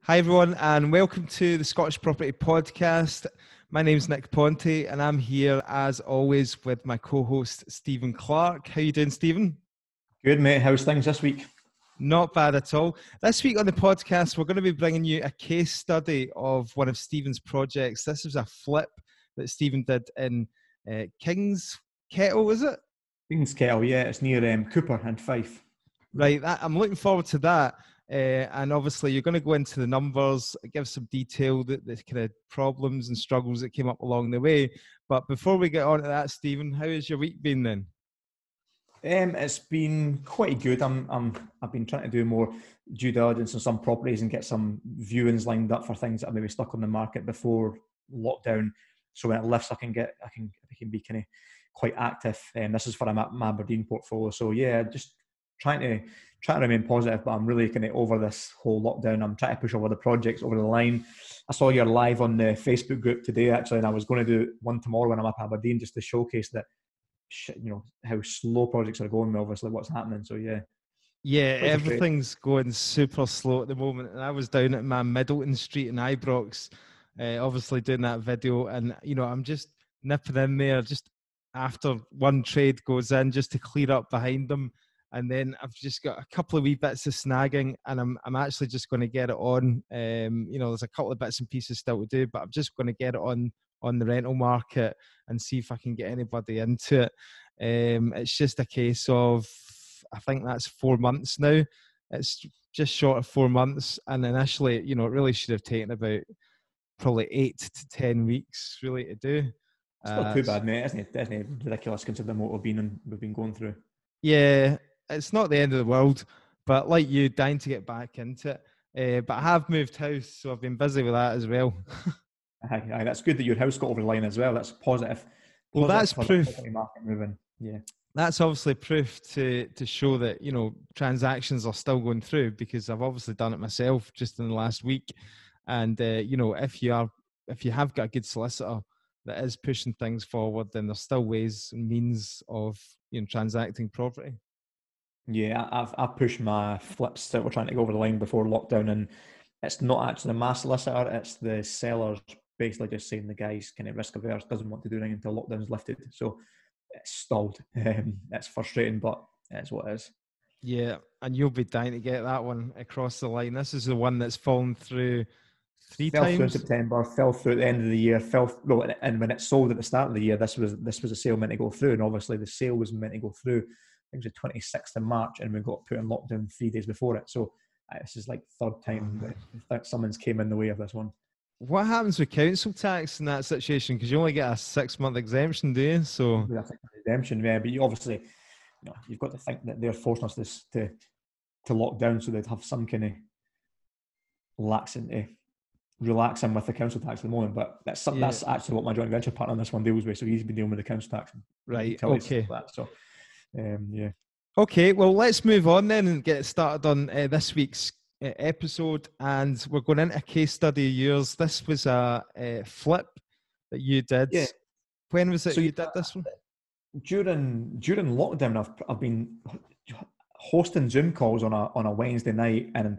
Hi everyone, and welcome to the Scottish Property Podcast. My name's Nick Ponte, and I'm here as always with my co-host Stephen Clark. How you doing, Stephen? Good, mate. How's things this week? Not bad at all. This week on the podcast, we're going to be bringing you a case study of one of Stephen's projects. This was a flip that Stephen did in Kingskettle, is it? Kingskettle, yeah. It's near Cooper and Fife. Right, I'm looking forward to that. And obviously, you're going to go into the numbers, give some detail, the kind of problems and struggles that came up along the way. But before we get on to that, Stephen, how has your week been then? It's been quite good. I've been trying to do more due diligence on some properties and get some viewings lined up for things that are maybe stuck on the market before lockdown. So when it lifts, I can be kind of quite active. And this is for my Aberdeen portfolio. So yeah, just trying to remain positive, but I'm really kind of over this whole lockdown. I'm trying to push all the projects over the line. I saw you're live on the Facebook group today, actually, and I was going to do one tomorrow when I'm up Aberdeen just to showcase that, how slow projects are going, obviously what's happening. So Yeah, everything's going super slow at the moment. And I was down at my Middleton Street in Ibrox, obviously doing that video, and I'm just nipping in there just after one trade goes in just to clear up behind them. And then I've just got a couple of wee bits of snagging, and I'm actually just going to get it on. There's a couple of bits and pieces still to do, but I'm just going to get it on the rental market and see if I can get anybody into it. It's just a case of, I think that's 4 months now. It's just short of 4 months, and initially, it really should have taken about probably 8 to 10 weeks really to do. It's not too bad, mate. Isn't it ridiculous considering what we've been going through? Yeah. It's not the end of the world, but like you, dying to get back into it. But I have moved house, so I've been busy with that as well. Aye, that's good that your house got over the line as well. That's positive. Well, that's proof. Market moving. Yeah, that's obviously proof to show that transactions are still going through, because I've obviously done it myself just in the last week. And if you have got a good solicitor that is pushing things forward, then there's still ways and means of transacting property. Yeah, I've pushed my flips that we're trying to go over the line before lockdown, and it's not actually my solicitor, it's the sellers basically just saying the guy's kind of risk averse, doesn't want to do anything until lockdown's lifted. So it's stalled. It's frustrating, but it's what it is. Yeah, and you'll be dying to get that one across the line. This is the one that's fallen through fell times. Through in September, fell through at the end of the year, and when it sold at the start of the year, this was a sale meant to go through, and obviously the sale was meant to go through. I think it was the 26th of March, and we got put in lockdown 3 days before it. So this is like third time that someone's came in the way of this one. What happens with council tax in that situation? Because you only get a 6-month exemption, do you? So exemption, yeah, but you obviously, you've got to think that they're forcing us to lock down, so they'd have some kind of relaxing with the council tax at the moment. But that's actually what my joint venture partner on this one deals with. So he's been dealing with the council tax. Right. Okay. So. Yeah. Okay, well, let's move on then and get started on this week's episode. And we're going into a case study of yours. This was a flip that you did. Yeah. When was it you did this one? During lockdown, I've been hosting Zoom calls on a Wednesday night, and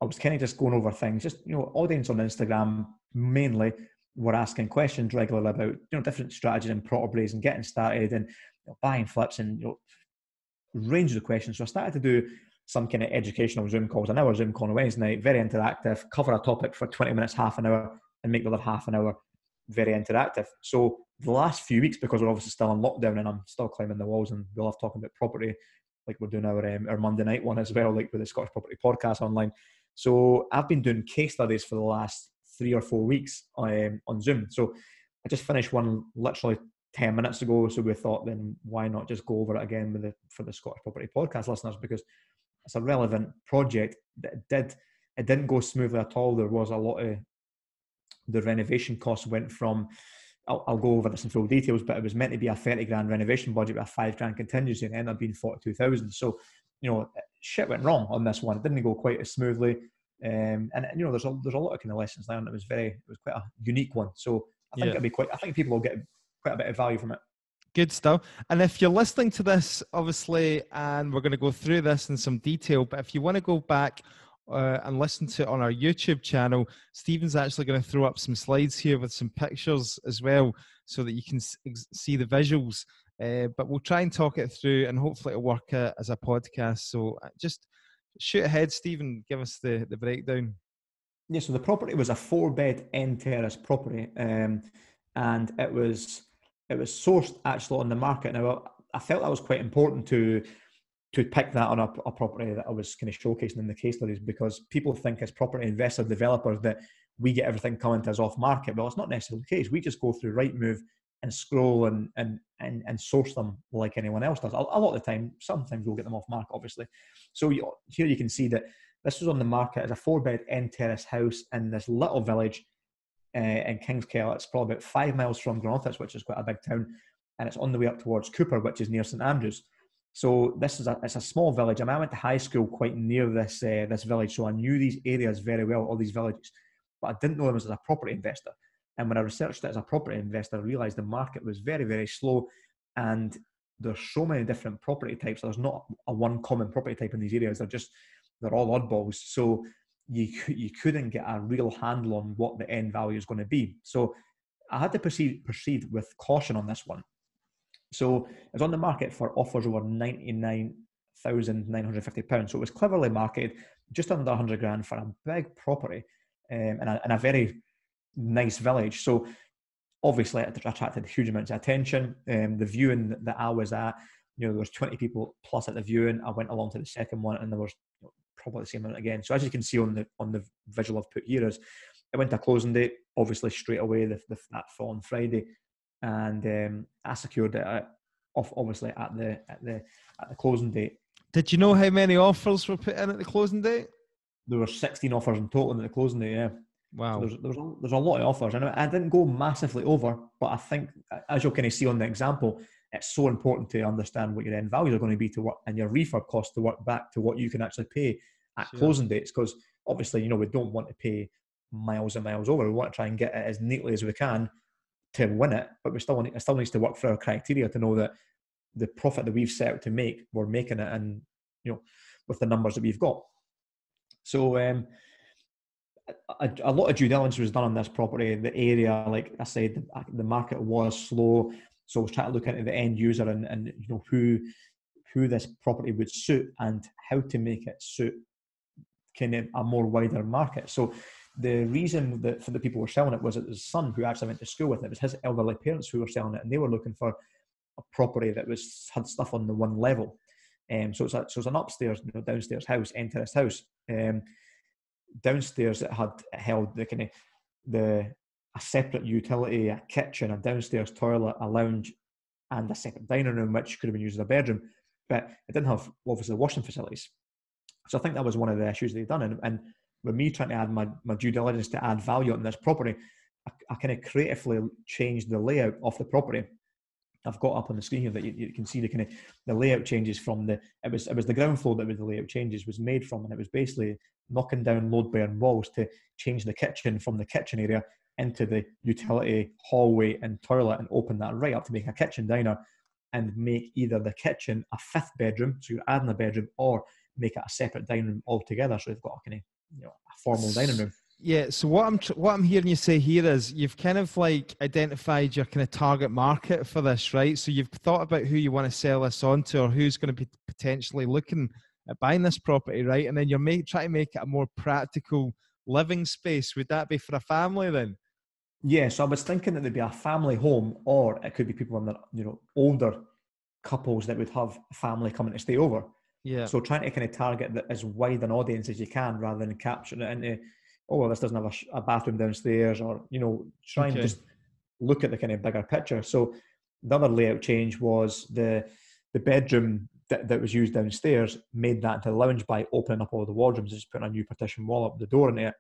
I was kind of just going over things. Just audience on Instagram mainly were asking questions regularly about different strategies and properties and getting started and buying flips and range of questions. So I started to do some kind of educational Zoom calls. An hour Zoom call on a Wednesday night, very interactive, cover a topic for 20 minutes, half an hour, and make the other half an hour very interactive. So the last few weeks, because we're obviously still in lockdown and I'm still climbing the walls and we love talking about property, like we're doing our Monday night one as well, like with the Scottish Property Podcast online. So I've been doing case studies for the last 3 or 4 weeks on Zoom. So I just finished one literally 10 minutes ago, so we thought, then why not just go over it again for the Scottish Property Podcast listeners, because it's a relevant project. It didn't go smoothly at all. There was a lot of the renovation costs went from, I'll go over this in full details, but it was meant to be a 30 grand renovation budget with a 5 grand contingency, and it ended up being 42,000. So shit went wrong on this one. It didn't go quite as smoothly, and there's a lot of kind of lessons learned. It was quite a unique one. So I think people will get quite a bit of value from it. Good stuff. And if you're listening to this, obviously, and we're going to go through this in some detail, but if you want to go back and listen to it on our YouTube channel, Stephen's actually going to throw up some slides here with some pictures as well, so that you can see the visuals. But we'll try and talk it through, and hopefully it'll work as a podcast. So just shoot ahead, Stephen. Give us the breakdown. Yeah, so the property was a 4-bed end terrace property, and it was sourced actually on the market. Now, I felt that was quite important to pick that on a property that I was kind of showcasing in the case studies, because people think as property investor developers that we get everything coming to us off market. Well, it's not necessarily the case. We just go through Rightmove and scroll and source them like anyone else does. A lot of the time, sometimes we'll get them off market, obviously. So here you can see that this was on the market as a 4-bed end terrace house in this little village in Kingskettle. It's probably about 5 miles from Glenrothes, which is quite a big town, and it's on the way up towards Cooper, which is near St Andrews. So it's a small village. I mean, I went to high school quite near this village, so I knew these areas very well, all these villages, but I didn't know them as a property investor. And when I researched it as a property investor, I realised the market was very, very slow, and there's so many different property types. There's not a one common property type in these areas. They're all oddballs. So you couldn't get a real handle on what the end value is going to be. So I had to proceed with caution on this one. So it was on the market for offers over £99,950. So it was cleverly marketed, just under 100 grand for a big property in a very nice village. So obviously it attracted huge amounts of attention. The viewing that I was at, there was 20 people plus at the viewing. I went along to the second one, and there was probably the same amount again. So as you can see on the visual I've put here, is it went to closing date, obviously straight away that following Friday, and I secured it off obviously at the closing date. Did you know how many offers were put in at the closing date? There were 16 offers in total at the closing date. Yeah. Wow. So there's a lot of offers, and I didn't go massively over, but I think, as you'll kind of see on the example, it's so important to understand what your end values are going to be to work, and your refurb costs to work back to what you can actually pay at closing dates. Because obviously, we don't want to pay miles and miles over. We want to try and get it as neatly as we can to win it, but it still needs to work for our criteria to know that the profit that we've set out to make, we're making it, and with the numbers that we've got. So a lot of due diligence was done on this property. The area, like I said, the market was slow, so I was trying to look into the end user and who this property would suit and how to make it suit kind of a more wider market. So the reason that for the people who were selling it was his son, who actually went to school with it. It was his elderly parents who were selling it, and they were looking for a property that had stuff on the one level. So it's an upstairs, downstairs house, end terrace house. Downstairs it held a separate utility, a kitchen, a downstairs toilet, a lounge, and a separate dining room, which could have been used as a bedroom, but it didn't have obviously washing facilities. So I think that was one of the issues they've done. And with me trying to add my due diligence to add value on this property, I kind of creatively changed the layout of the property. I've got up on the screen here that you can see the layout changes from it was the ground floor that the layout changes was made from, and it was basically knocking down load bearing walls to change the kitchen from the kitchen area into the utility hallway and toilet, and open that right up to make a kitchen diner, and make either the kitchen a 5th bedroom, so you're adding a bedroom, or make it a separate dining room altogether, so you've got a formal dining room. Yeah, so what I'm hearing you say here is you've kind of like identified your kind of target market for this, right? So you've thought about who you want to sell this on to, or who's going to be potentially looking at buying this property, right? And then you're trying to make it a more practical living space. Would that be for a family then? Yeah, so I was thinking that there'd be a family home, or it could be people in their, older couples that would have a family coming to stay over. Yeah. So trying to kind of target that as wide an audience as you can, rather than capturing it into, this doesn't have a bathroom downstairs, or, try and just look at the kind of bigger picture. So the other layout change was the bedroom that was used downstairs, made that into a lounge by opening up all the wardrobes, just putting a new partition wall up the door in it.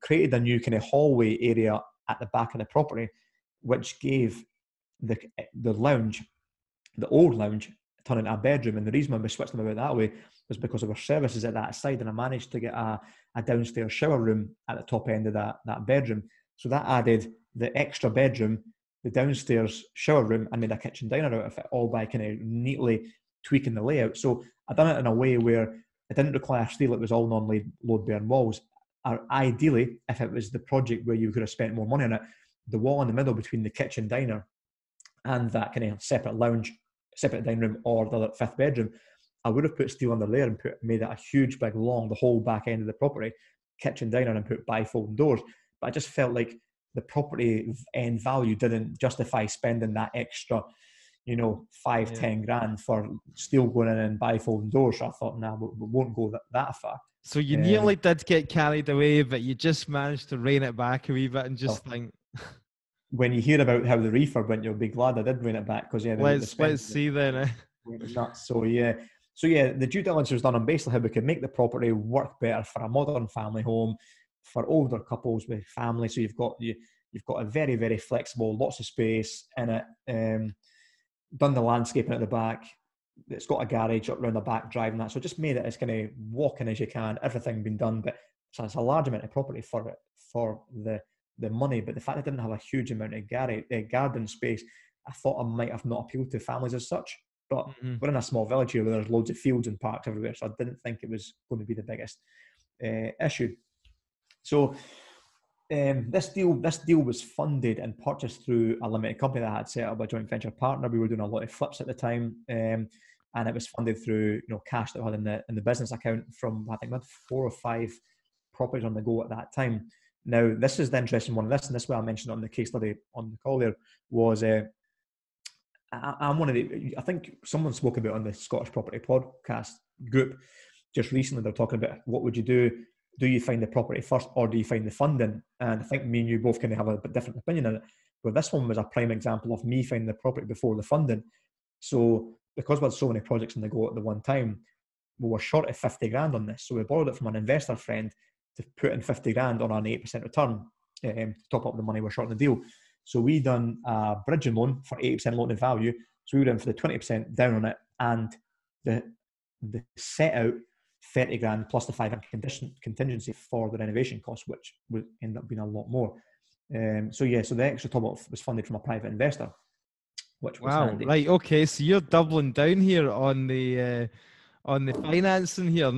Created a new kind of hallway area at the back of the property, which gave the lounge, the old lounge, turn into a bedroom. And the reason we switched them about that way was because there were services at that side, and I managed to get a downstairs shower room at the top end of that bedroom. So that added the extra bedroom, the downstairs shower room, and made a kitchen diner out of it, all by kind of neatly tweaking the layout. So I've done it in a way where It didn't require steel. It was all non-load-bearing walls. Ideally, if it was the project where you could have spent more money on it, the wall in the middle between the kitchen diner and that kind of separate lounge, separate dining room, or the fifth bedroom, I would have put steel under there and made it a huge, big, long, the whole back end of the property, kitchen diner, and put bifolding doors. But I just felt like the property end value didn't justify spending that extra, 5-10 grand for steel going in and bifolding doors. So I thought, nah, we won't go that far. So you nearly did get carried away, but you just managed to rein it back a wee bit and just think. When you hear about how the refurb went, you'll be glad I did rein it back, because let's see then. It was nuts. So the due diligence was done on basically how we could make the property work better for a modern family home, for older couples with families. So you've got a very, very flexible, lots of space in it. Done the landscaping at the back. It's got a garage up around the back, driving that. So just made it as kind of walking as you can. Everything been done, but so it's a large amount of property for the money. But the fact I didn't have a huge amount of garden space, I thought I might have not appealed to families as such. But we're in a small village here where there's loads of fields and parks everywhere, so I didn't think it was going to be the biggest issue. So this deal was funded and purchased through a limited company that I had set up, a joint venture partner. We were doing a lot of flips at the time, and it was funded through cash that we had in the business account from, I think we had 4 or 5 properties on the go at that time. Now, this is the interesting one. And this way I mentioned on the case study on the call there was I'm one of the, I think someone spoke about on the Scottish Property Podcast group just recently. They're talking about what would you do? Do you find the property first or do you find the funding? And I think me and you both kind of have a bit different opinion on it. But this one was a prime example of me finding the property before the funding. So because we had so many projects on the go at the one time, we were short of 50 grand on this. So we borrowed it from an investor friend to put in 50 grand on an 8% return to top up the money we're short in the deal. So we done a bridging loan for 80% loan to value. So we were in for the 20% down on it, and the set out 30 grand plus the 5 contingency for the renovation cost, which would end up being a lot more. So the extra top up was funded from a private investor, which was handy. Right, okay, so you're doubling down here on the financing here,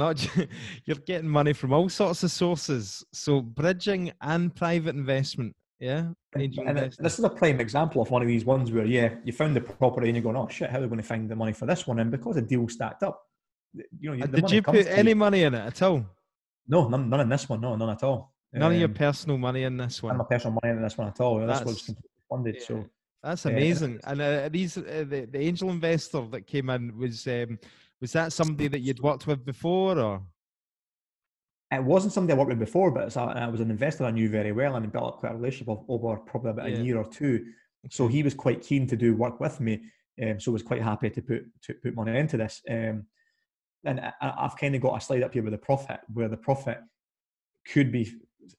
you're getting money from all sorts of sources. So bridging and private investment, yeah. And this is a prime example of one of these ones where you found the property and you're going, oh shit, how are we going to find the money for this one? And because the deal stacked up, did you put any money in it at all? No, none in this one. No, none at all. None of your personal money in this one. None of my personal money in this one at all. This was completely funded. Yeah. So that's amazing. And the angel investor that came in was that somebody that you'd worked with before, or? It wasn't somebody I worked with before, but I was an investor I knew very well and built up quite a relationship over probably about a year or two. Okay. So he was quite keen to do work with me, so was quite happy to put money into this. And I've kind of got a slide up here with the profit, where the profit could be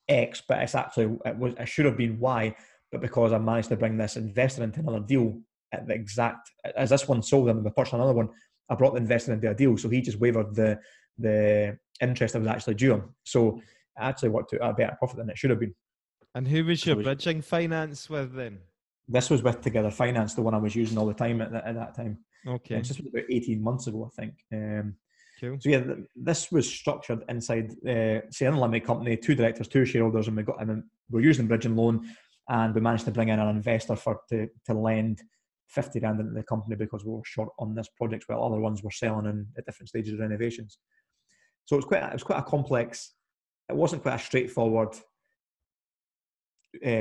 X, but it should have been Y, but because I managed to bring this investor into another deal at the exact, as this one sold and we purchased another one, I brought the investor into a deal, so he just waived the interest that was actually due him. So it actually worked out a better profit than it should have been. And who was your bridging finance with then? This was with Together Finance, the one I was using all the time at that time. Okay. This was about 18 months ago, I think. Cool. So this was structured inside, say, an unlimited company, 2 directors, 2 shareholders, and we're using bridging loan, and we managed to bring in an investor to lend 50 grand into the company because we were short on this project while other ones were selling at different stages of renovations. So it was quite a complex. It wasn't quite a straightforward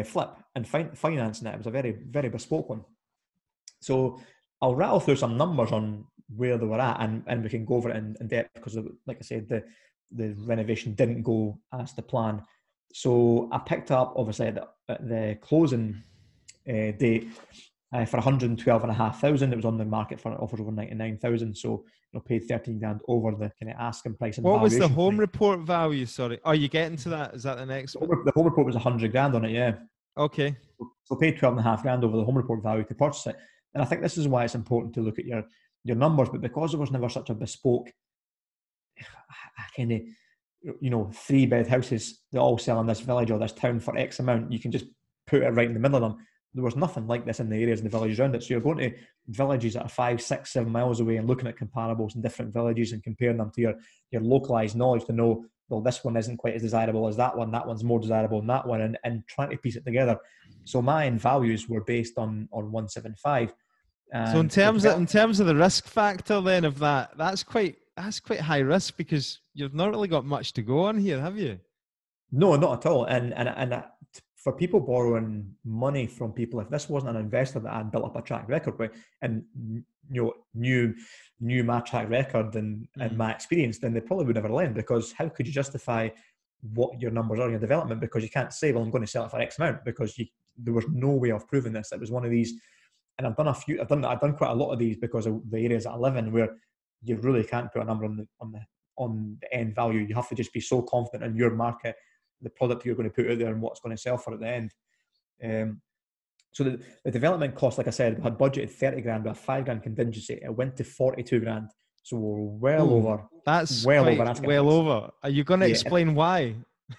flip and financing it. It was a very, very bespoke one. So I'll rattle through some numbers on where they were at, and we can go over it in depth because, like I said, the renovation didn't go as the plan. So I picked up, obviously, at the closing date for 112,500. It was on the market for offers over 99,000. So paid 13 grand over the kind of asking price. And what was the home report value? Sorry, are you getting to that? Is that the next one? The home report was 100 grand on it. Yeah. Okay. So paid 12.5 grand over the home report value to purchase it. And I think this is why it's important to look at your numbers. But because there was never such a bespoke kind of 3-bed houses that all sell in this village or this town for X amount, you can just put it right in the middle of them. there was nothing like this in the areas and the villages around it. So you're going to villages that are 5, 6, 7 miles away and looking at comparables in different villages and comparing them to your localized knowledge to know, well, this one isn't quite as desirable as that one's more desirable than that one, and trying to piece it together. So my end values were based on 175. So in And terms of the risk factor then of that, that's quite high risk, because you've not really got much to go on here, have you? No, not at all. And for people borrowing money from people, if this wasn't an investor that had built up a track record with, and knew my track record and my experience, then they probably would never lend, because how could you justify what your numbers are in your development? Because you can't say, well, I'm going to sell it for X amount, because there was no way of proving this. It was one of these, and I've done quite a lot of these because of the areas that I live in, where you really can't put a number on the end value. You have to just be so confident in your market, the product you're going to put out there, and what's going to sell for at the end. So the development cost, like I said, we had budgeted 30 grand with a 5 grand contingency. It went to 42 grand. So we're well over. That's well quite over. Well over. Are you going to explain why?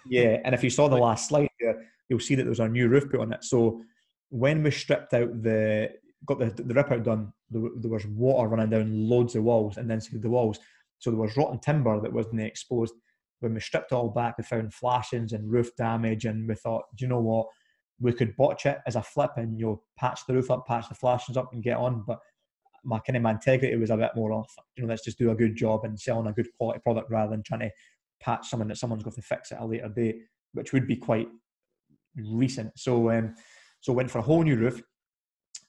Yeah, and if you saw the last slide there, you'll see that there was a new roof put on it. So when we stripped out got the rip out done, there was water running down loads of walls and then the walls. So there was rotten timber that wasn't exposed. When we stripped it all back, we found flashings and roof damage, and we thought, do you know what? We could botch it as a flip and patch the roof up, patch the flashings up and get on. But my integrity was a bit more off. Let's just do a good job and selling a good quality product rather than trying to patch something that someone's got to fix at a later date, which would be quite recent. So went for a whole new roof.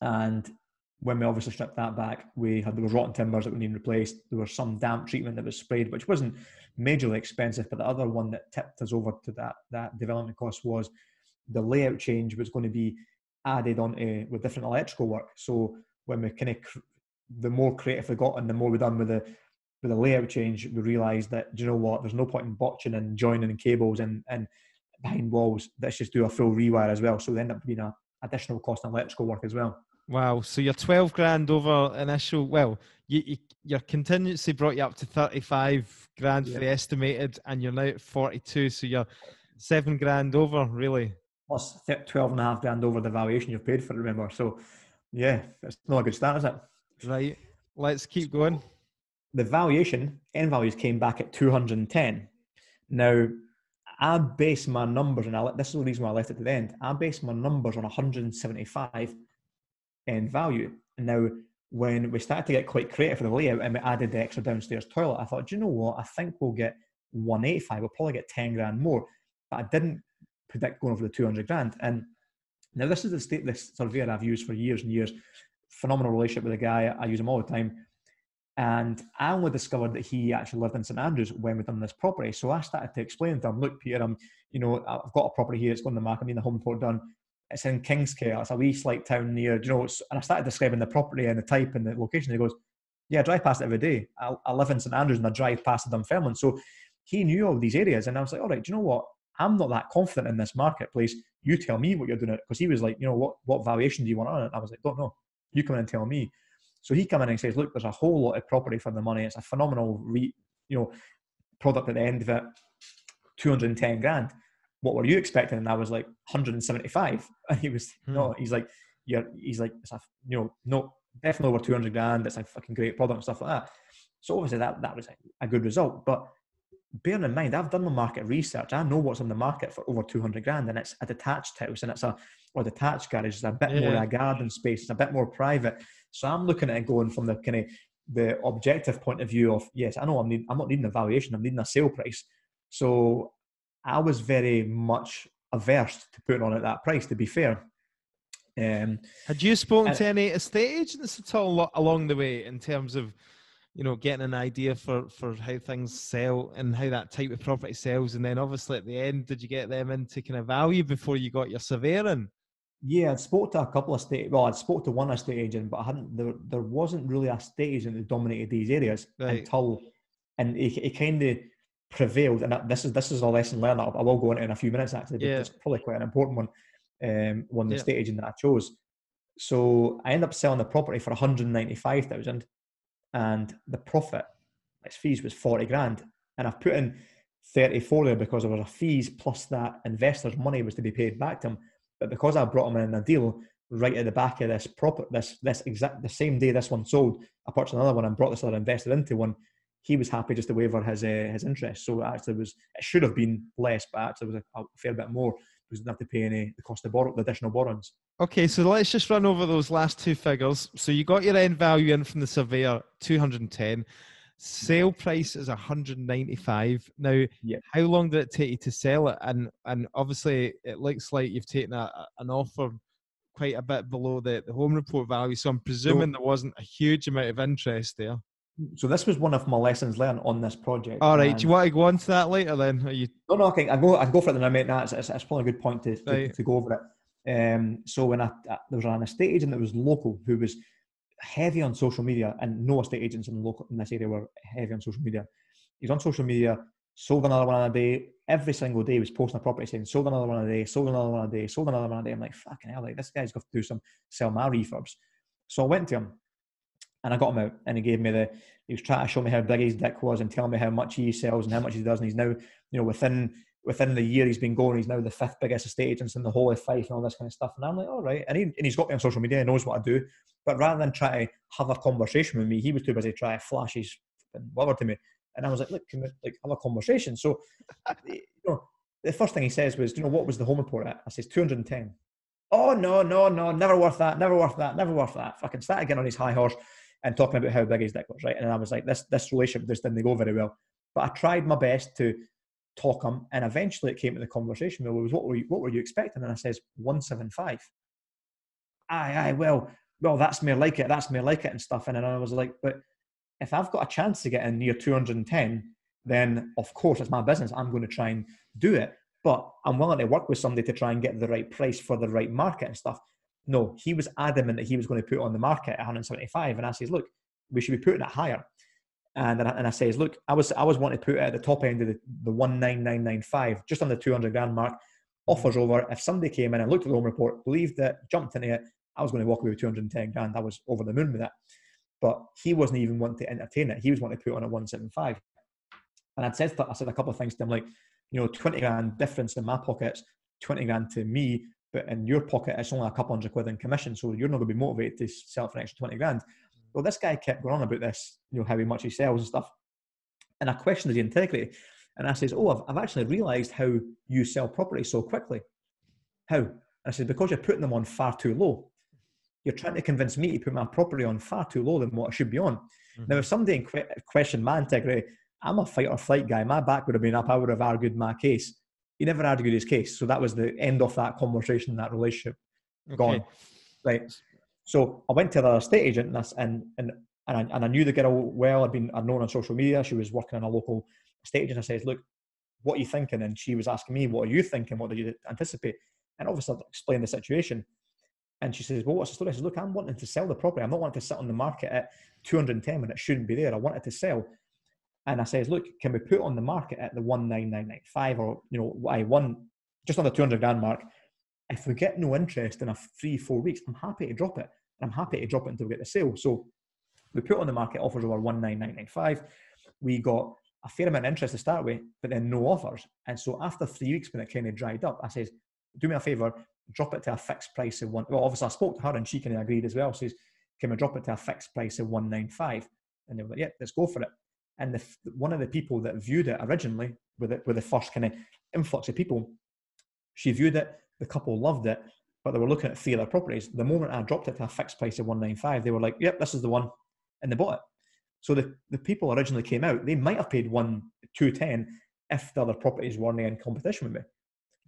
And when we obviously stripped that back, there was rotten timbers that we needed replaced. There was some damp treatment that was sprayed, which wasn't majorly expensive. But the other one that tipped us over to that development cost was the layout change was going to be added on with different electrical work. So when we the more creative we got and the more we done with the layout change, we realised that, do you know what, there's no point in botching and joining cables and behind walls. Let's just do a full rewire as well. So there ended up being an additional cost on electrical work as well. Wow. So you're 12 grand over initial. Well, your contingency brought you up to 35 grand for the estimated, and you're now at 42. So you're 7 grand over, really. Plus 12.5 grand over the valuation you've paid for it, remember. So yeah, it's not a good start, is it? Right. Let's keep going. The valuation, end values came back at 210. Now, I base my numbers, and this is the reason why I left it to the end. I base my numbers on 175 end value. And now, when we started to get quite creative for the layout and we added the extra downstairs toilet, I thought, do you know what? I think we'll get 185. We'll probably get 10 grand more. But I didn't predict going over the 200 grand. And now this is this surveyor I've used for years and years. Phenomenal relationship with the guy. I use him all the time. And I only discovered that he actually lived in St Andrews when we done this property. So I started to explain to him, look, Peter, I've got a property here. It's going to the market. I need the home report done. It's in Kingskettle. It's a wee slight town near, and I started describing the property and the type and the location. He goes, yeah, I drive past it every day. I live in St Andrews and I drive past the Dunfermline. So he knew all these areas. And I was like, all right, do you know what? I'm not that confident in this marketplace. You tell me what you're doing. Because he was like, what valuation do you want on it? And I was like, don't know. You come in and tell me. So he come in and says, look, there's a whole lot of property for the money. It's a phenomenal product at the end of it, 210 grand. What were you expecting? And I was like, 175. And he was, no, he's like, it's no, definitely over 200 grand. It's a fucking great product and stuff like that. So obviously that was a good result. But bearing in mind, I've done my market research. I know what's on the market for over 200 grand, and it's a detached house, and or detached garage. It's a bit more a garden space. It's a bit more private. So I'm looking at it going from the objective point of view of, yes, I know I'm not needing a valuation. I'm needing a sale price. So I was very much averse to putting on at that price, to be fair. Had you spoken to any estate agents at all along the way in terms of, getting an idea for how things sell and how that type of property sells? And then obviously at the end, did you get them into kind of value before you got your surveyor in? Yeah, I'd spoke to a couple of I'd spoke to one estate agent, but I hadn't. There wasn't really a estate agent that dominated these areas until, and he kind of prevailed. And this is a lesson learned. I will go into in a few minutes actually, but it's probably quite an important one. The estate agent that I chose. So I ended up selling the property for 195,000, and the profit, its fees, was 40 grand, and I've put in 34 there because there was a fees plus that investor's money was to be paid back to him. But because I brought him in a deal, right at the back of this property, the same day this one sold, I purchased another one and brought this other investor into one. He was happy just to waiver his interest. So it should have been less, but actually it was a fair bit more because he didn't have to pay the cost of the additional borrowings. Okay, so let's just run over those last two figures. So you got your end value in from the surveyor, 210. Sale price is 195. Now, how long did it take you to sell it? And obviously, it looks like you've taken an offer quite a bit below the home report value. So I'm presuming there wasn't a huge amount of interest there. So this was one of my lessons learned on this project. All right, do you want to go on to that later then? Are you... No, okay, I can go for it then, mate. No, it's probably a good point to go over it. So when there was an estate agent that was local who was heavy on social media, and no estate agents in this area were heavy on social media. He's on social media, sold another one in a day. Every single day he was posting a property saying, sold another one a day, sold another one a day, sold another one a day. I'm like, fucking hell, like, this guy's got to sell my refurbs. So I went to him and I got him out, and he was trying to show me how big his dick was and telling me how much he sells and how much he does. And he's now, within the year he's been going, he's now the 5th biggest estate agent in the whole of Fife and all this kind of stuff. And I'm like, all right. And he's got me on social media, he knows what I do. But rather than try to have a conversation with me, he was too busy trying to flash his whatever to me. And I was like, look, can we have a conversation? So, the first thing he says was, what was the home report at? I says, 210. Oh, no, never worth that. Fucking started getting on his high horse and talking about how big his dick was, right? And I was like, this relationship just didn't go very well. But I tried my best to talk him, and eventually it came to the conversation. Well, it was, what were you expecting? And I says, 175. Aye, well, that's more like it and stuff. And then I was like, but if I've got a chance to get in near 210, then of course it's my business. I'm going to try and do it. But I'm willing to work with somebody to try and get the right price for the right market and stuff. No, he was adamant that he was going to put it on the market at 175. And I says, look, we should be putting it higher. And I says, look, I was wanting to put it at the top end of the 19995, just on the 200 grand mark. Offers over. If somebody came in and looked at the home report, believed it, jumped into it, I was going to walk away with 210 grand. I was over the moon with that. But he wasn't even wanting to entertain it. He was wanting to put it on at 175. And I said a couple of things to him, like, 20 grand difference in my pockets, 20 grand to me, but in your pocket, it's only a couple hundred quid in commission. So you're not going to be motivated to sell for an extra 20 grand. Well, this guy kept going on about this, how much he sells and stuff. And I questioned his integrity. And I says, oh, I've actually realised how you sell property so quickly. How? And I said, because you're putting them on far too low. You're trying to convince me to put my property on far too low than what I should be on. Mm-hmm. Now, if somebody questioned my integrity, I'm a fight or flight guy. My back would have been up. I would have argued my case. He never argued his case. So that was the end of that conversation, that relationship. Okay. Gone. Right. So I went to the estate agent and I knew the girl well. I'd known on social media. She was working in a local estate agent. I said, look, what are you thinking? And she was asking me, what are you thinking? What did you anticipate? And obviously I explained the situation. And she says, well, what's the story? I said, look, I'm wanting to sell the property. I'm not wanting to sit on the market at 210 when it shouldn't be there. I wanted to sell. And I says, look, can we put on the market at the 19995 or, just on the 200 grand mark? If we get no interest in a 3-4 weeks, I'm happy to drop it. And I'm happy to drop it until we get the sale. So we put on the market offers over 19995. We got a fair amount of interest to start with, but then no offers. And so after 3 weeks, when it kind of dried up, I says, do me a favour, drop it to a fixed price of one. Well, obviously I spoke to her and she kind of agreed as well. Says, can we drop it to a fixed price of 195? And they were like, yeah, let's go for it. And one of the people that viewed it originally, with the first kind of influx of people, she viewed it. The couple loved it, but they were looking at 3 other properties. The moment I dropped it to a fixed price of 195, they were like, yep, this is the one, and they bought it. So the people originally came out. They might have paid 210 if the other properties weren't in competition with me.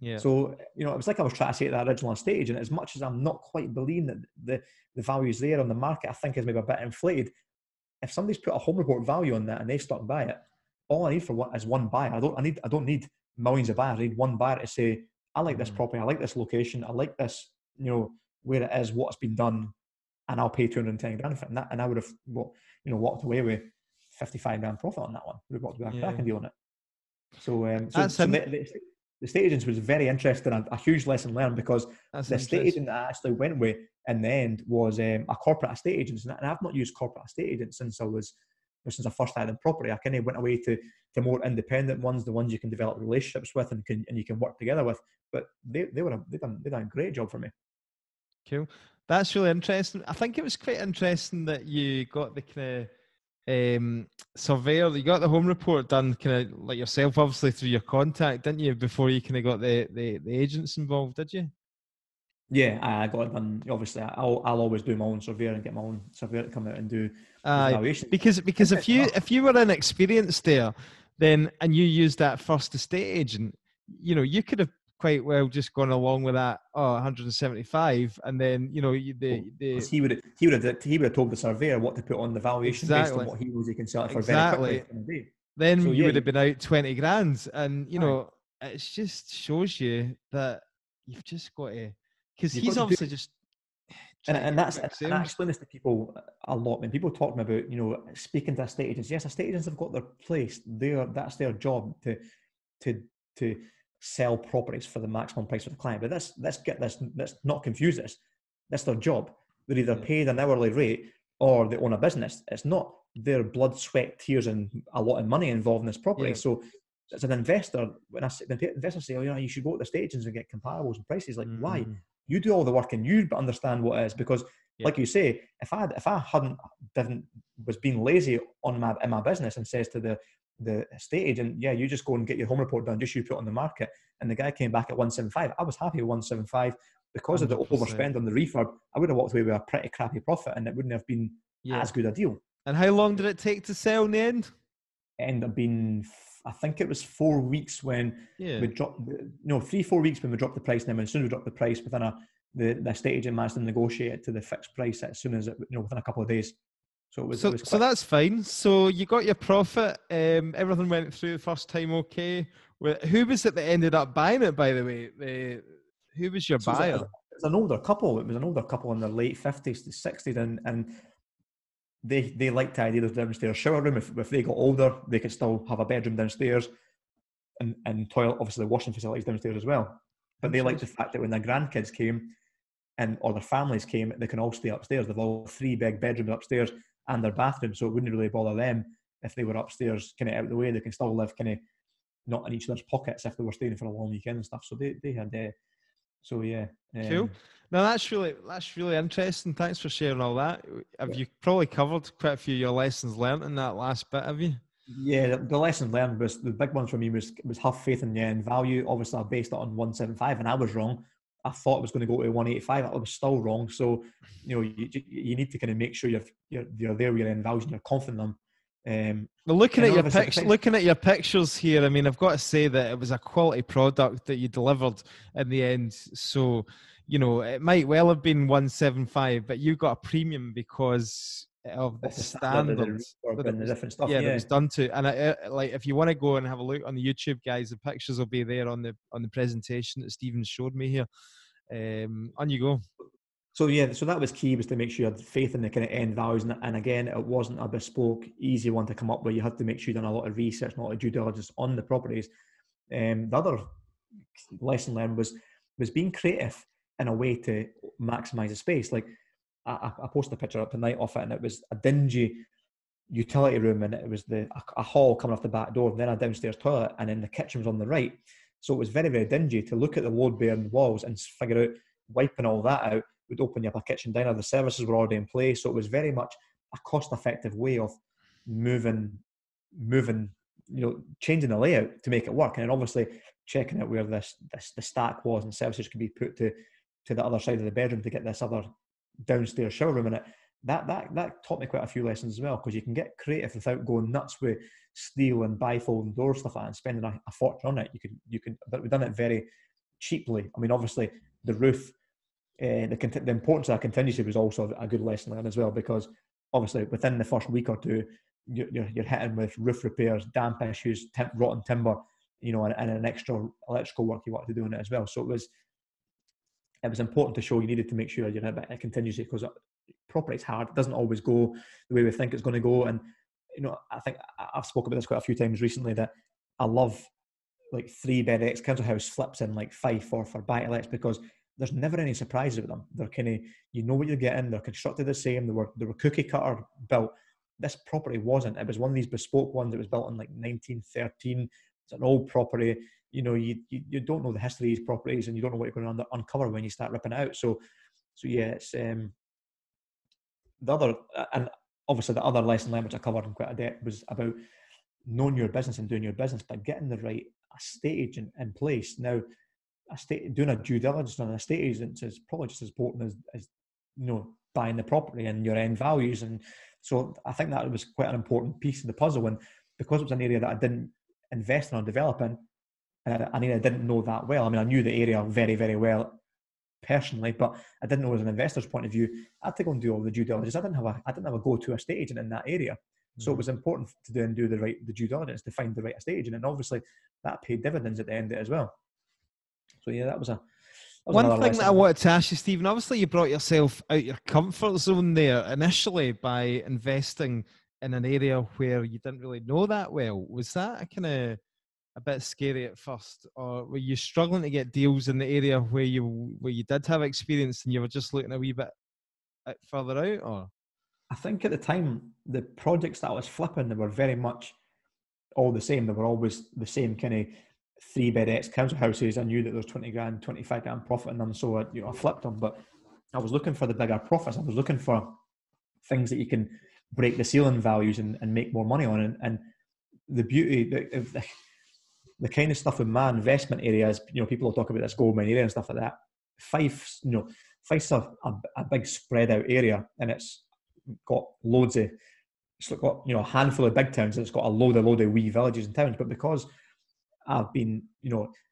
Yeah. So, it was like I was trying to say to that original estate agent, as much as I'm not quite believing that the value's there on the market, I think is maybe a bit inflated. If somebody's put a home report value on that and they stuck by it, all I need is one buyer. I don't need millions of buyers. I need one buyer to say, I like this property, I like this location, I like this, where it is, what's been done, and I'll pay 210 grand for it. And I would have, walked away with 55 grand profit on that one. Would have walked away with a cracking deal on it. So, the estate agents was very interesting, a huge lesson learned, because the estate agent that I actually went with in the end was a corporate estate agent. And I've not used corporate estate agents since I first had in property. I kind of went away to more independent ones, the ones you can develop relationships with and you can work together with. But they done a great job for me. Cool. That's really interesting. I think it was quite interesting that you got the kind of surveyor, you got the home report done kind of like yourself, obviously through your contact, didn't you, before you kind of got the agents involved, did you? Yeah, I got it done. Obviously, I'll always do my own surveyor and get my own surveyor to come out and do the Aye, valuation. because Interesting enough. if you were inexperienced there, then and you used that first estate agent, you could have quite well just gone along with that 175, and then the Because he would have told the surveyor what to put on the valuation based on exactly what he knows he can sell it for very quickly exactly. in a day. Then So you yeah, would have been out 20 grand, and aye, it just shows you that you've just got to, because you've he's got to do. obviously just And, trying to and get that's quick and I sales. explain this to people a lot. When people talk to me about speaking to estate agents, yes, estate agents have got their place. That's their job to to sell properties for the maximum price for the client. But let's not confuse this. That's their job. They're either Yeah, paid an hourly rate or they own a business. It's not their blood, sweat, tears, and a lot of money involved in this property. yeah. So as an investor, when the investors say, "Oh, you should go to the estate agents and get comparables and prices," like why? Mm, You do all the work and you understand what it is, because yeah, like you say, if I hadn't didn't was being lazy in my business and says to the estate agent, yeah, you just go and get your home report done, just you put it on the market, and the guy came back at 175, I was happy with 175 because of the 100%. overspend on the refurb. I would have walked away with a pretty crappy profit, and it wouldn't have been Yeah. as good a deal. And how long did it take to sell in the end? It ended up being, I think it was 4 weeks when Yeah. we dropped, no, 3-4 weeks when we dropped the price. And then as soon as we dropped the price, the estate agent managed to negotiate it to the fixed price as soon as within a couple of days. So it was So quick. that's fine. So you got your profit. Everything went through the first time okay. Who was it that ended up buying it, by the way? Who was your So it buyer? was an older couple. It was an older couple in their late 50s to 60s, and they liked the idea of the downstairs shower room. If they got older, they could still have a bedroom downstairs and toilet, obviously washing facilities downstairs as well. But they liked the Interesting. fact that when their grandkids came or their families came, they can all stay upstairs. They've all 3 big bedrooms upstairs and their bathroom, so it wouldn't really bother them if they were upstairs, kind of out of the way. They can still live kind of not in each other's pockets if they were staying for a long weekend and stuff. So they had so yeah. Cool. No, that's really interesting. Thanks for sharing all that. Have you probably covered quite a few of your lessons learned in that last bit? Have you? Yeah, the lesson learned was the big one for me was have faith in the end value. Obviously, I based it on 175, and I was wrong. I thought it was going to go to 185. I was still wrong. So, you need to kind of make sure you're there with your end values and you're confident in them. Well, And obviously, the thing, looking at your pictures here, I mean, I've got to say that it was a quality product that you delivered in the end. So, it might well have been 175, but you got a premium because of the of the standard of the standards refurb that it and the was, different stuff, yeah, that yeah. was done to. And like, if you want to go and have a look on the YouTube, guys, the pictures will be there on the presentation that Stephen showed me here. On you go. So yeah, so that was key, was to make sure you had faith in the kind of end values, and again, it wasn't a bespoke, easy one to come up with. You had to make sure you done a lot of research and a lot of due diligence on the properties. The other lesson learned was being creative in a way to maximise the space. Like I posted a picture up tonight of it, and it was a dingy utility room, and it was a hall coming off the back door, and then a downstairs toilet, and then the kitchen was on the right. So it was very, very dingy. To look at the load bearing walls and figure out wiping all that out would open you up a kitchen diner. The services were already in place, so it was very much a cost-effective way of moving, changing the layout to make it work, and then obviously checking out where the stack was and services could be put to the other side of the bedroom to get this other downstairs shower room in it. That taught me quite a few lessons as well, because you can get creative without going nuts with steel and bifold and door stuff like that and spending a fortune on it. But we've done it very cheaply. I mean, obviously the roof, the importance of that contingency was also a good lesson learned as well, because obviously within the first week or two, you're hitting with roof repairs, damp issues, rotten timber, and an extra electrical work you want to do on it as well. So it was important to show you needed to make sure you had a bit of contingency, because property's hard. It doesn't always go the way we think it's going to go. And, I think I've spoken about this quite a few times recently, that I love like 3-bed ex-council house flips in like Fife or for buy-to-lets, because there's never any surprises with them. They're kind of, what you're getting. They're constructed the same. They were cookie cutter built. This property wasn't. It was one of these bespoke ones that was built in like 1913. It's an old property. You don't know the history of these properties, and you don't know what you're going to uncover when you start ripping it out. So So yeah, it's the other, and obviously the other lesson learned, which I covered in quite a depth, was about knowing your business and doing your business, but getting the right estate agent in place. Now, doing a due diligence on an estate agent is probably just as important as buying the property and your end values. And so I think that was quite an important piece of the puzzle. And because it was an area that I didn't invest in or develop in, I didn't know that well. I mean, I knew the area very, very well personally, but I didn't know as an investor's point of view. I had to go and do all the due diligence. I didn't have a go-to estate agent in that area. So it was important to do the due diligence to find the right estate agent. And obviously that paid dividends at the end of it as well. So yeah, that was one thing that I wanted to ask you, Stephen. Obviously, you brought yourself out your comfort zone there initially by investing in an area where you didn't really know that well. Was that kind of a bit scary at first, or were you struggling to get deals in the area where you did have experience and you were just looking a wee bit further out? Or I think at the time the projects that I was flipping, they were very much all the same. They were always the same kind of 3-bed ex-council houses. I knew that there was 20 grand, 25 grand profit in them, so I flipped them. But I was looking for the bigger profits. I was looking for things that you can break the ceiling values and make more money on. And the beauty of the kind of stuff in my investment areas, people will talk about this gold mine area and stuff like that. Fife's a big spread out area, and it's got a handful of big towns, and it's got a load of wee villages and towns. But because I've been,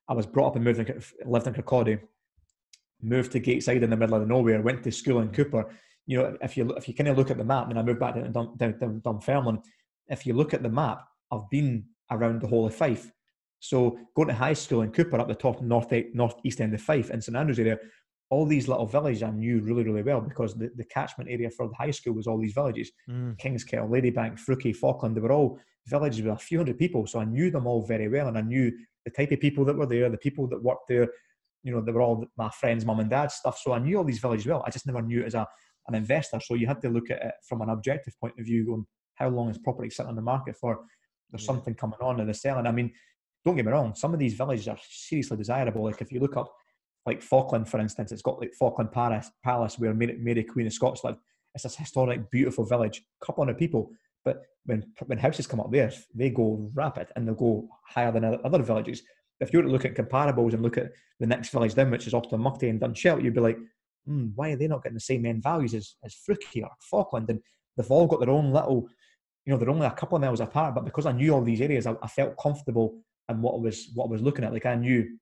I was brought up and lived in Kirkcaldy, moved to Gateside in the middle of nowhere, went to school in Cooper. If you kind of look at the map, and I moved back down Dunfermline, if you look at the map, I've been around the whole of Fife. So going to high school in Cooper up the top northeast end of Fife in St Andrews area, all these little villages I knew really, really well because the catchment area for the high school was all these villages. Kingskettle, Ladybank, Frucky, Falkland, they were all villages with a few hundred people. So I knew them all very well, and I knew the type of people that were there, the people that worked there. They were all my friends' mum and dad's stuff. So I knew all these villages well. I just never knew it as an investor. So you had to look at it from an objective point of view, going, how long is property sitting on the market for? There's something coming on and they're selling. I mean, don't get me wrong, some of these villages are seriously desirable. Like if you look up, like Falkland, for instance, it's got like Falkland Palace where Mary Queen of Scots lived. It's this historic, beautiful village, couple hundred people. But when houses come up there, they go rapid and they'll go higher than other villages. If you were to look at comparables and look at the next village down, which is Muckty and Dunshelt, you'd be like, why are they not getting the same end values as Frucky or Falkland? And they've all got their own little, they're only a couple of miles apart. But because I knew all these areas, I felt comfortable in what I was looking at. Like I knew,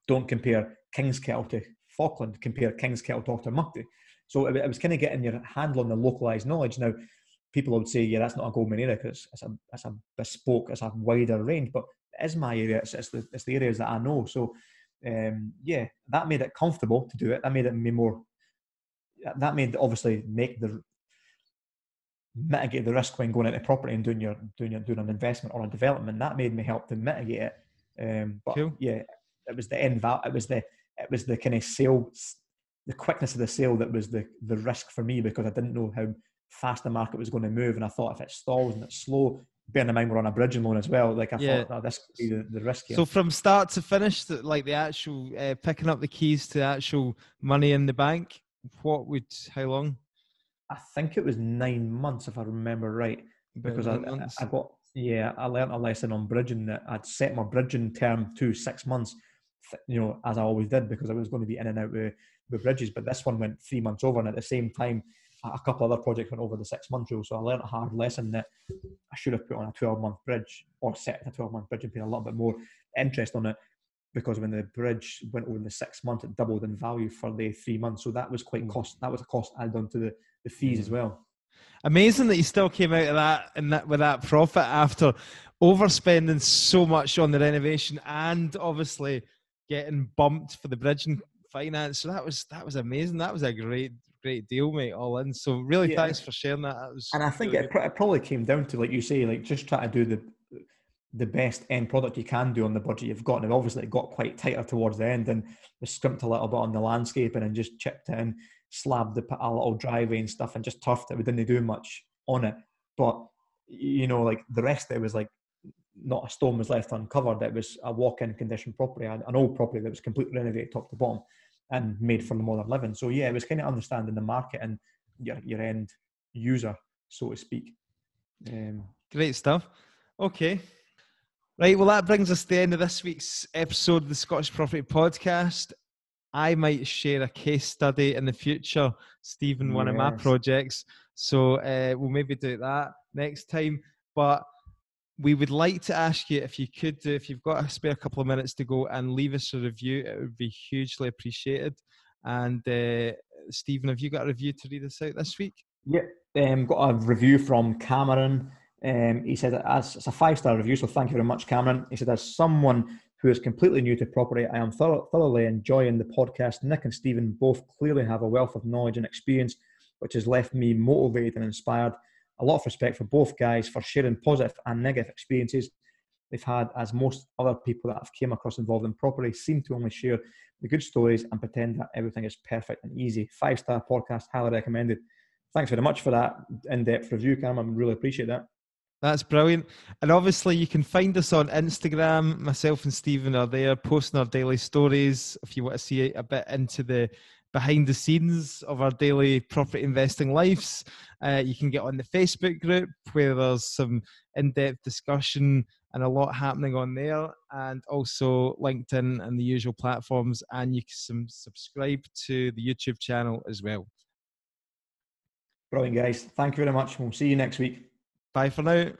don't compare Kingskettle to Falkland, compare Kingskettle to Muckty. So it was kind of getting your handle on the localized knowledge. Now, people would say, yeah, that's not a gold mine area because it's a bespoke, it's a wider range, but it is my area. It's the areas that I know. So, yeah, that made it comfortable to do it. That made it more. That made obviously mitigate the risk when going into property and doing an investment or a development. That made me help to mitigate it. But cool. Yeah, it was the end value. It was the kind of sale, the quickness of the sale that was the risk for me because I didn't know how fast the market was going to move, and I thought if it stalls and it's slow, bearing in mind we're on a bridging loan as well, like I thought this could be the risk here. So from start to finish, like the actual picking up the keys to actual money in the bank, how long? I think it was 9 months if I remember right, because I learned a lesson on bridging that I'd set my bridging term to 6 months, as I always did because I was going to be in and out with bridges, but this one went 3 months over, and at the same time a couple other projects went over the 6 month rule. So I learned a hard lesson that I should have put on a 12-month bridge or set a 12-month bridge and paid a little bit more interest on it, because when the bridge went over the 6 months, it doubled in value for the 3 months. So that was quite cost. That was a cost added on to the fees as well. Amazing that you still came out of that with that profit after overspending so much on the renovation and obviously getting bumped for the bridging finance. So that was amazing. That was a great deal, mate, all in. So really thanks for sharing that. And I think it probably came down to, like you say, like just try to do the best end product you can do on the budget you've got. And obviously it got quite tighter towards the end, and we scrimped a little bit on the landscaping and just chipped it in, slabbed a little driveway and stuff and just turfed it. We didn't do much on it. But, like the rest of it was like not a stone was left uncovered. It was a walk-in condition property, an old property that was completely renovated top to bottom. and made for the modern living. So yeah, it was kind of understanding the market and your end user, so to speak. Great stuff. Okay. Right, well, that brings us to the end of this week's episode of the Scottish Property Podcast. I might share a case study in the future, Stephen, one of my projects. So we'll maybe do that next time. But we would like to ask you if you could, if you've got a spare couple of minutes to go and leave us a review, it would be hugely appreciated. And Stephen, have you got a review to read us out this week? Yep, got a review from Cameron. He said it's a 5-star review, so thank you very much, Cameron. He said, as someone who is completely new to property, I am thoroughly enjoying the podcast. Nick and Stephen both clearly have a wealth of knowledge and experience, which has left me motivated and inspired. A lot of respect for both guys for sharing positive and negative experiences they've had, as most other people that I've came across involved in property seem to only share the good stories and pretend that everything is perfect and easy. 5-star podcast, highly recommended. Thanks very much for that in-depth review, Cam. I really appreciate that. That's brilliant. And obviously you can find us on Instagram. Myself and Stephen are there posting our daily stories. If you want to see a bit into the behind the scenes of our daily property investing lives, you can get on the Facebook group where there's some in-depth discussion and a lot happening on there, and also LinkedIn and the usual platforms. And you can subscribe to the YouTube channel as well. Brilliant, guys. Thank you very much. We'll see you next week. Bye for now.